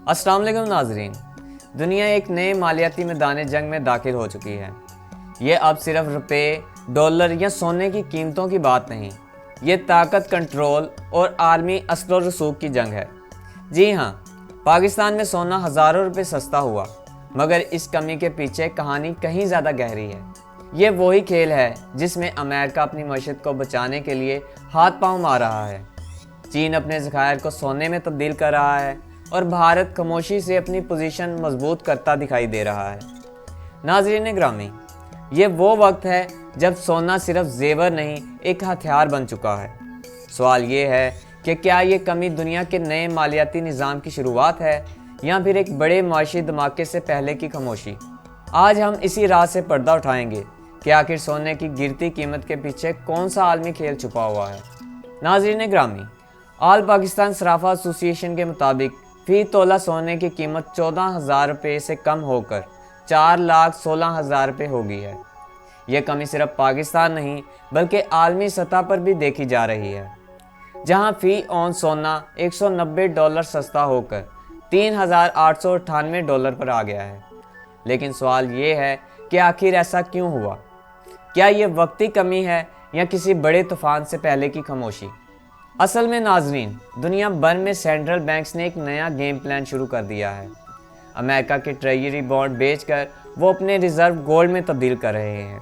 अस्सलाम वालेकुम नाजरीन। दुनिया एक नए मालियाती मैदान जंग में दाखिल हो चुकी है। ये अब सिर्फ रुपए, डॉलर या सोने की कीमतों की बात नहीं, ये ताकत, कंट्रोल और आर्मी असलो रसूख की जंग है। जी हाँ, पाकिस्तान में सोना हज़ारों रुपए सस्ता हुआ, मगर इस कमी के पीछे कहानी कहीं ज़्यादा गहरी है। ये वही खेल है जिसमें अमेरिका अपनी मईशत को बचाने के लिए हाथ पांव मार रहा है। चीन अपने ज़खायर को सोने में तब्दील कर रहा है और भारत खामोशी से अपनी पोजीशन मजबूत करता दिखाई दे रहा है। नाज़रीन ग्रामी, ये वो वक्त है जब सोना सिर्फ जेवर नहीं, एक हथियार बन चुका है। सवाल ये है कि क्या ये कमी दुनिया के नए मालियाती निज़ाम की शुरुआत है या फिर एक बड़े माशी धमाके से पहले की खामोशी। आज हम इसी राह से पर्दा उठाएंगे कि आखिर सोने की गिरती कीमत के पीछे कौन सा आलमी खेल छुपा हुआ है। नाज़रीन ग्रामी, ऑल पाकिस्तान सराफा एसोसिएशन के मुताबिक फी तोला सोने की कीमत 14,000 रुपये से कम होकर 4,16,000 रुपये हो गई है। यह कमी सिर्फ पाकिस्तान नहीं बल्कि आलमी सतह पर भी देखी जा रही है, जहां फी ऑन सोना $190 सस्ता होकर $3,898 पर आ गया है। लेकिन सवाल ये है कि आखिर ऐसा क्यों हुआ? क्या ये वक्ती कमी है या किसी बड़े तूफान से पहले की खामोशी? असल में नाजरीन, दुनिया भर में सेंट्रल बैंक्स ने एक नया गेम प्लान शुरू कर दिया है। अमेरिका के ट्रेजरी बॉन्ड बेचकर वो अपने रिजर्व गोल्ड में तब्दील कर रहे हैं,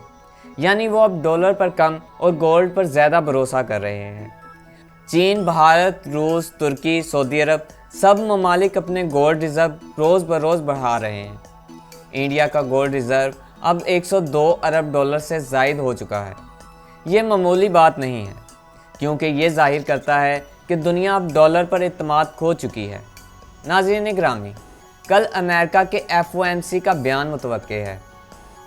यानी वो अब डॉलर पर कम और गोल्ड पर ज़्यादा भरोसा कर रहे हैं। चीन, भारत, रूस, तुर्की, सऊदी अरब सब ममालिक अपने गोल्ड रिजर्व रोज़ बरोज़ बढ़ा रहे हैं। इंडिया का गोल्ड रिज़र्व अब $102 अरब से ज़ायद हो चुका है। ये मामूली बात नहीं है, क्योंकि ये जाहिर करता है कि दुनिया अब डॉलर पर इत्मीनान खो चुकी है। नाज़रीन ग्रामी, कल अमेरिका के FOMC का बयान मुतवक्के है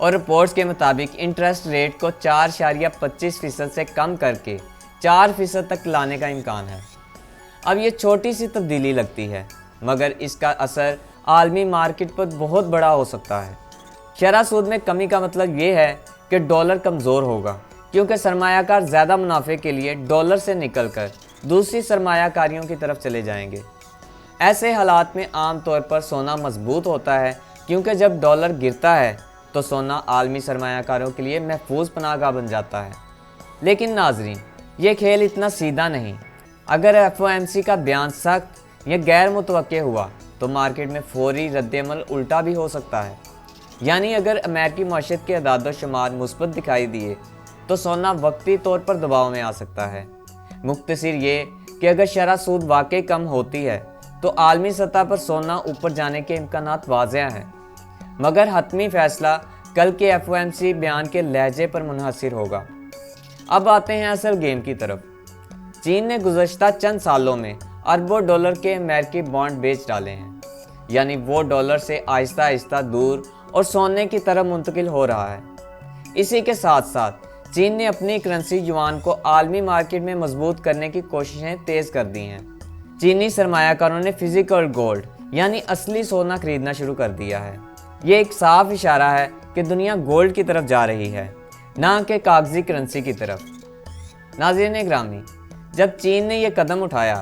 और रिपोर्ट्स के मुताबिक इंटरेस्ट रेट को 4.25% से कम करके 4% तक लाने का इम्कान है। अब ये छोटी सी तब्दीली लगती है, मगर इसका असर आलमी मार्केट पर बहुत बड़ा हो सकता है। शरह सूद में कमी का मतलब ये है कि डॉलर कमज़ोर होगा, क्योंकि सरमायाकार ज़्यादा मुनाफे के लिए डॉलर से निकलकर दूसरी सरमायाकारियों की तरफ चले जाएंगे। ऐसे हालात में आम तौर पर सोना मजबूत होता है, क्योंकि जब डॉलर गिरता है तो सोना आलमी सरमायाकारों के लिए महफूज पनाहगाह बन जाता है। लेकिन नाजरीन, ये खेल इतना सीधा नहीं। अगर FOMC का बयान सख्त या गैर मुतवक्के हुआ तो मार्केट में फौरी रद्दअमल उल्टा भी हो सकता है। यानी अगर अमेरिकी मईशत के अदाद शुमार मुस्बत दिखाई दिए तो सोना वक्ती तौर पर दबाव में आ सकता है। मुख्तसर ये कि अगर शरह सूद वाकई कम होती है तो आलमी सतह पर सोना ऊपर जाने के इम्कानात वाज़ेह हैं, मगर हतमी फैसला कल के FOMC बयान के लहजे पर मुनहसर होगा। अब आते हैं असल गेम की तरफ। चीन ने गुज़श्ता चंद सालों में अरबों डॉलर के अमेरिकी बॉन्ड बेच डाले हैं, यानी वो डॉलर से आहिस्ता आहिस्ता दूर और सोने की तरफ मुंतकिल हो रहा है। इसी के साथ साथ चीन ने अपनी करेंसी युआन को आलमी मार्केट में मजबूत करने की कोशिशें तेज़ कर दी हैं। चीनी सरमायाकारों ने फिजिकल गोल्ड यानी असली सोना खरीदना शुरू कर दिया है। ये एक साफ इशारा है कि दुनिया गोल्ड की तरफ जा रही है, ना कि कागजी करेंसी की तरफ। नाज़रीन ग्रामी, जब चीन ने यह कदम उठाया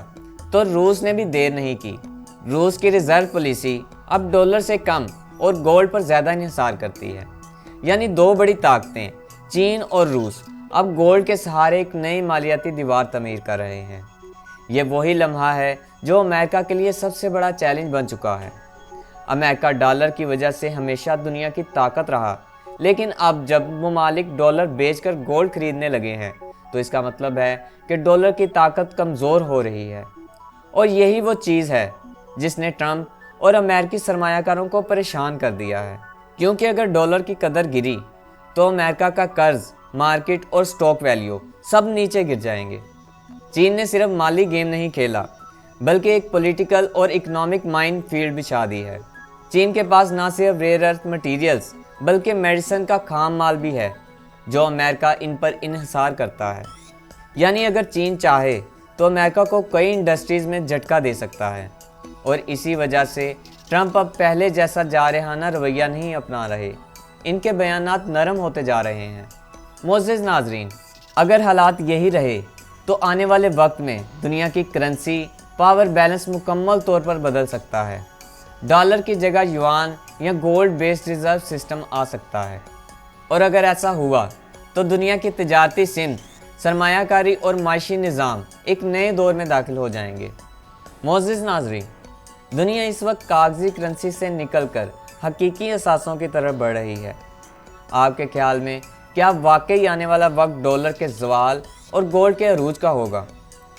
तो रूस ने भी देर नहीं की। रूस की रिजर्व पॉलिसी अब डॉलर से कम और गोल्ड पर ज़्यादा इन्हिसार करती है, यानी दो बड़ी ताकतें चीन और रूस अब गोल्ड के सहारे एक नई मालियाती दीवार तमीर कर रहे हैं। ये वही लम्हा है जो अमेरिका के लिए सबसे बड़ा चैलेंज बन चुका है। अमेरिका डॉलर की वजह से हमेशा दुनिया की ताकत रहा, लेकिन अब जब ममालिक डॉलर बेचकर गोल्ड खरीदने लगे हैं तो इसका मतलब है कि डॉलर की ताकत कमज़ोर हो रही है। और यही वो चीज़ है जिसने ट्रंप और अमेरिकी सरमायाकारों को परेशान कर दिया है, क्योंकि अगर डॉलर की कदर गिरी तो अमेरिका का कर्ज, मार्केट और स्टॉक वैल्यू सब नीचे गिर जाएंगे। चीन ने सिर्फ माली गेम नहीं खेला, बल्कि एक पॉलिटिकल और इकोनॉमिक माइन फील्ड बिछा दी है। चीन के पास ना सिर्फ रेयर अर्थ मटीरियल्स बल्कि मेडिसिन का खाम माल भी है, जो अमेरिका इन पर इन्हिसार करता है। यानी अगर चीन चाहे तो अमेरिका को कई इंडस्ट्रीज़ में झटका दे सकता है, और इसी वजह से ट्रंप अब पहले जैसा जारहाना रवैया नहीं अपना रहे। इनके बयानात नरम होते जा रहे हैं। मोअज़्ज़िज़ नाज़रीन, अगर हालात यही रहे तो आने वाले वक्त में दुनिया की करेंसी पावर बैलेंस मुकम्मल तौर पर बदल सकता है। डॉलर की जगह युआन या गोल्ड बेस्ड रिजर्व सिस्टम आ सकता है। और अगर ऐसा हुआ तो दुनिया की तिजारती सिमत, सरमायाकारी और माशी निज़ाम एक नए दौर में दाखिल हो जाएंगे। मोअज़्ज़िज़ नाज़रीन, दुनिया इस वक्त कागज़ी करेंसी से निकलकर हकीकी असासों की तरफ बढ़ रही है। आपके ख्याल में क्या वाकई आने वाला वक्त डॉलर के ज़वाल और गोल्ड के अरूज का होगा?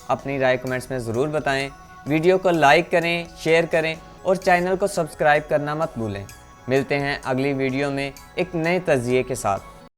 अपनी राय कमेंट्स में ज़रूर बताएं। वीडियो को लाइक करें, शेयर करें और चैनल को सब्सक्राइब करना मत भूलें। मिलते हैं अगली वीडियो में एक नए तज़्किये के साथ।